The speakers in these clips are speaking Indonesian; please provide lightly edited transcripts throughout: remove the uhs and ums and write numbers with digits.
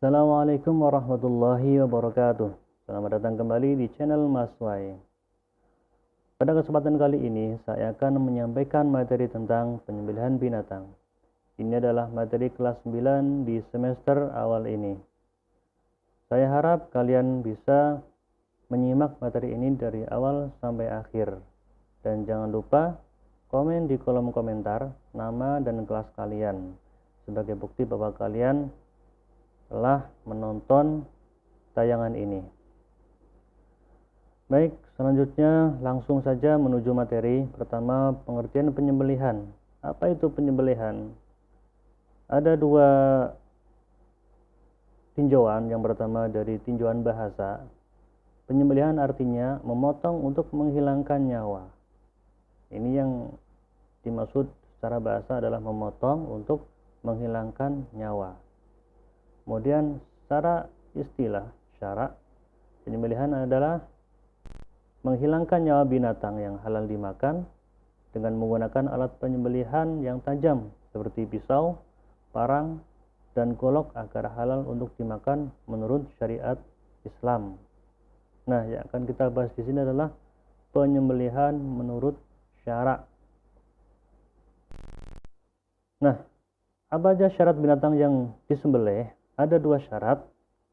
Assalamualaikum warahmatullahi wabarakatuh. Selamat datang kembali di channel Mas Wai. Pada kesempatan kali ini saya akan menyampaikan materi tentang penyembelihan binatang. Ini adalah materi kelas 9 di semester awal ini. Saya harap kalian bisa menyimak materi ini dari awal sampai akhir. Dan jangan lupa komen di kolom komentar nama dan kelas kalian sebagai bukti bahwa kalian telah menonton tayangan ini. Baik, selanjutnya langsung saja menuju materi. Pertama, pengertian penyembelihan. Apa itu penyembelihan? Ada dua tinjauan. Yang pertama dari tinjauan bahasa. Penyembelihan artinya memotong untuk menghilangkan nyawa. Ini yang dimaksud secara bahasa adalah memotong untuk menghilangkan nyawa. Kemudian secara istilah syara, penyembelihan adalah menghilangkan nyawa binatang yang halal dimakan dengan menggunakan alat penyembelihan yang tajam seperti pisau, parang, dan golok agar halal untuk dimakan menurut syariat Islam. Nah, yang akan kita bahas di sini adalah penyembelihan menurut syara. Nah, apa aja syarat binatang yang disembelih? Ada dua syarat,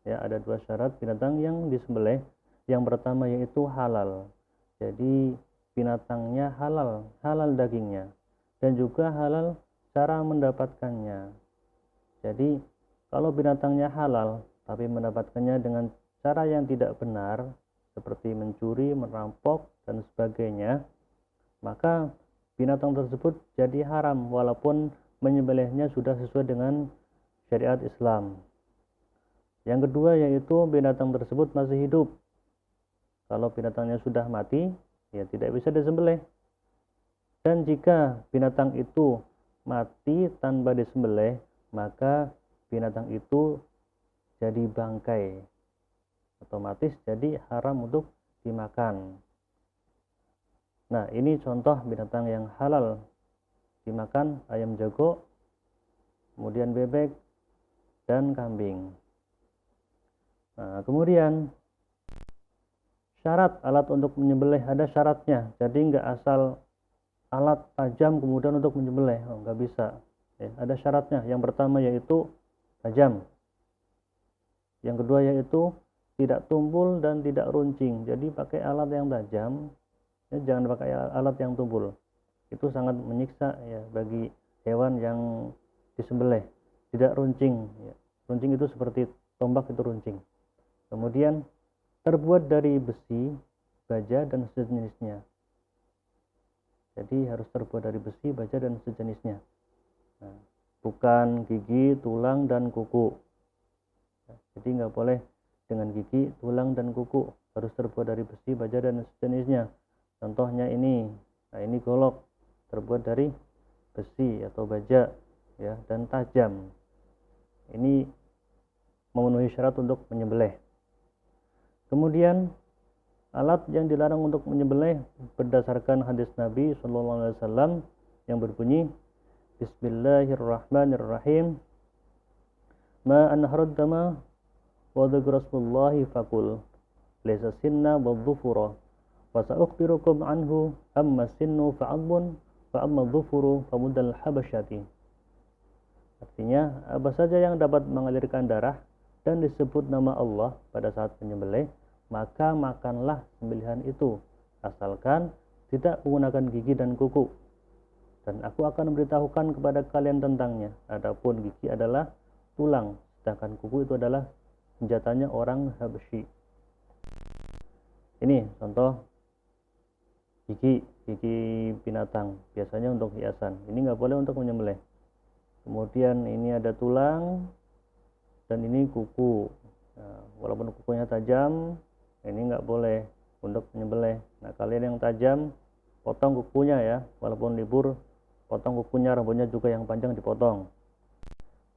ada dua syarat binatang yang disembelih. Yang pertama yaitu halal. Jadi binatangnya halal dagingnya, dan juga halal cara mendapatkannya. Jadi kalau binatangnya halal tapi mendapatkannya dengan cara yang tidak benar, seperti mencuri, merampok, dan sebagainya, maka binatang tersebut jadi haram walaupun menyembelihnya sudah sesuai dengan syariat Islam. Yang kedua yaitu binatang tersebut masih hidup. Kalau binatangnya sudah mati, ya tidak bisa disembelih. Dan jika binatang itu mati tanpa disembelih, maka binatang itu jadi bangkai. Otomatis jadi haram untuk dimakan. Nah, ini contoh binatang yang halal dimakan: ayam jago, kemudian bebek, dan kambing. Nah, kemudian syarat alat untuk menyembelih, ada syaratnya. Jadi nggak asal alat tajam kemudian untuk menyembelih, nggak bisa. Ada syaratnya. Yang pertama yaitu tajam. Yang kedua yaitu tidak tumpul dan tidak runcing. Jadi pakai alat yang tajam, jangan pakai alat yang tumpul. Itu sangat menyiksa bagi hewan yang disembelih. Tidak runcing. Runcing itu seperti tombak, itu runcing. Kemudian terbuat dari besi, baja, dan sejenisnya. Jadi harus terbuat dari besi, baja, dan sejenisnya. Nah, bukan gigi, tulang, dan kuku. Jadi nggak boleh dengan gigi, tulang, dan kuku. Harus terbuat dari besi, baja, dan sejenisnya. Contohnya ini. Nah, ini golok terbuat dari besi atau baja, dan tajam. Ini memenuhi syarat untuk menyembelih. Kemudian alat yang dilarang untuk menyembelih berdasarkan hadis Nabi SAW yang berbunyi, Bismillahirrahmanirrahim, Ma anharad dama wa dhakrasmullahi fakul laysa sinna wa dhufura wa sa'ukhbirukum anhu amma sinnu fa'adbun wa amma dhufuru famudal habasyati. Artinya, apa saja yang dapat mengalirkan darah dan disebut nama Allah pada saat menyembelih, maka makanlah sembelihan itu, asalkan tidak menggunakan gigi dan kuku. Dan aku akan memberitahukan kepada kalian tentangnya. Adapun gigi adalah tulang, sedangkan kuku itu adalah senjatanya orang Habsyi. Ini contoh gigi binatang, biasanya untuk hiasan. Ini nggak boleh untuk menyembelih. Kemudian ini ada tulang, dan ini kuku. Nah, walaupun kukunya tajam, ini nggak boleh untuk menyembelih. Nah, kalian yang tajam, potong kukunya walaupun libur, potong kukunya, rambutnya juga yang panjang dipotong.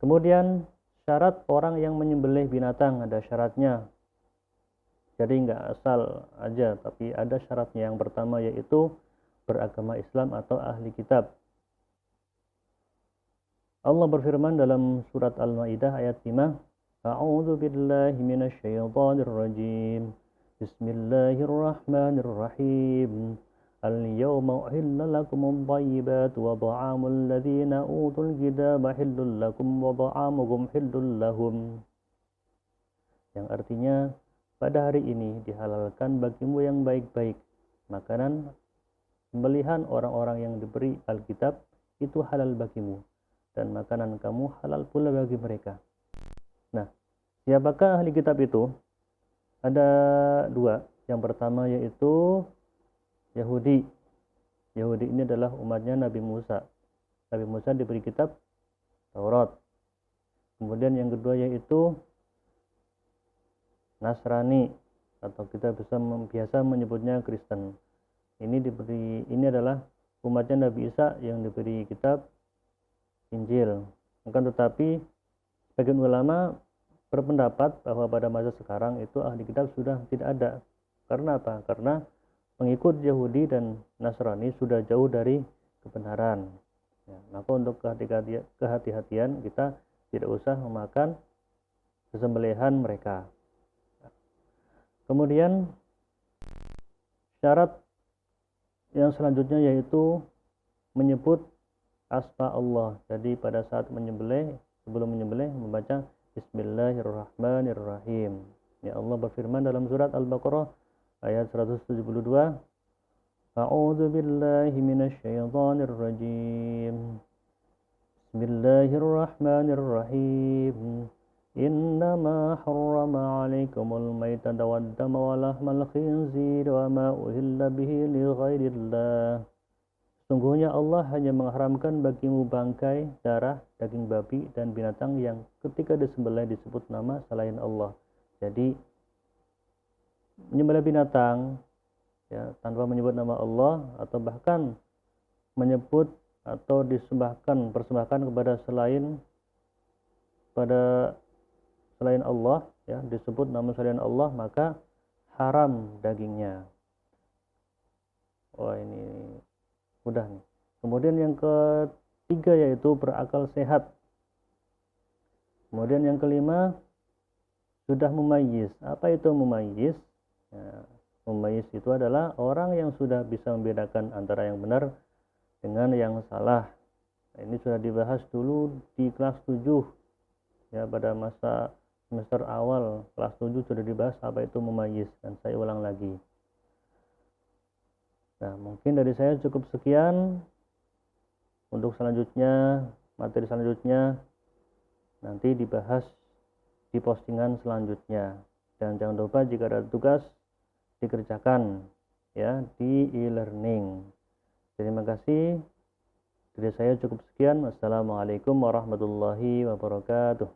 Kemudian syarat orang yang menyembelih binatang, ada syaratnya. Jadi nggak asal aja, tapi ada syaratnya. Yang pertama yaitu beragama Islam atau ahli kitab. Allah berfirman dalam surat Al-Maidah ayat 5, A'udzu billahi minasyaitonir rajim. Bismillahirrahmanirrahim. Al-yawma uhilla lakumut thayyibat wa ta'amul ladzina utul kitaba hillul lakum wa ta'amukum hillul lahum. Yang artinya, pada hari ini dihalalkan bagimu yang baik-baik. Makanan sembelihan orang-orang yang diberi Alkitab itu halal bagimu, dan makanan kamu halal pula bagi mereka. Nah, siapakah ahli kitab itu? Ada dua. Yang pertama yaitu Yahudi. Yahudi ini adalah umatnya Nabi Musa. Nabi Musa diberi kitab Taurat. Kemudian yang kedua yaitu Nasrani, atau kita biasa menyebutnya Kristen. Ini adalah umatnya Nabi Isa yang diberi kitab Injil. Akan tetapi sebagian ulama berpendapat bahwa pada masa sekarang itu ahli kitab sudah tidak ada. Karena apa? Karena pengikut Yahudi dan Nasrani sudah jauh dari kebenaran. Ya, maka untuk kehati-hatian kita tidak usah memakan sesembelihan mereka. Kemudian syarat yang selanjutnya yaitu menyebut asma Allah. Jadi pada saat sebelum menyembelih membaca Bismillahirrahmanirrahim. Ya, Allah berfirman dalam surat Al-Baqarah ayat 172, A'udzu billahi minasyaitonir rajim. Bismillahirrahmanirrahim. Innama harrama 'alaikumul maitata wad-dama wa lahmal khinzir wa ma uhilla bihi li ghairillah. Sungguhnya Allah hanya mengharamkan bagimu bangkai, darah, daging babi dan binatang yang ketika disembelih disebut nama selain Allah. Jadi menyembelih binatang ya tanpa menyebut nama Allah, atau bahkan menyebut atau persembahkan kepada selain Allah, ya, disebut nama selain Allah, maka haram dagingnya. Wah, ini mudah nih. Kemudian yang ketiga yaitu berakal sehat. Kemudian yang kelima sudah mumayyiz. Apa itu mumayyiz? Ya, mumayyiz itu adalah orang yang sudah bisa membedakan antara yang benar dengan yang salah. Nah, ini sudah dibahas dulu di kelas 7. Ya, pada masa semester awal kelas 7 sudah dibahas apa itu mumayyiz, dan saya ulang lagi. Nah, mungkin dari saya cukup sekian. Untuk selanjutnya, materi selanjutnya nanti dibahas di postingan selanjutnya. Dan jangan lupa jika ada tugas dikerjakan ya di e-learning. Terima kasih. Dari saya cukup sekian. Wassalamualaikum warahmatullahi wabarakatuh.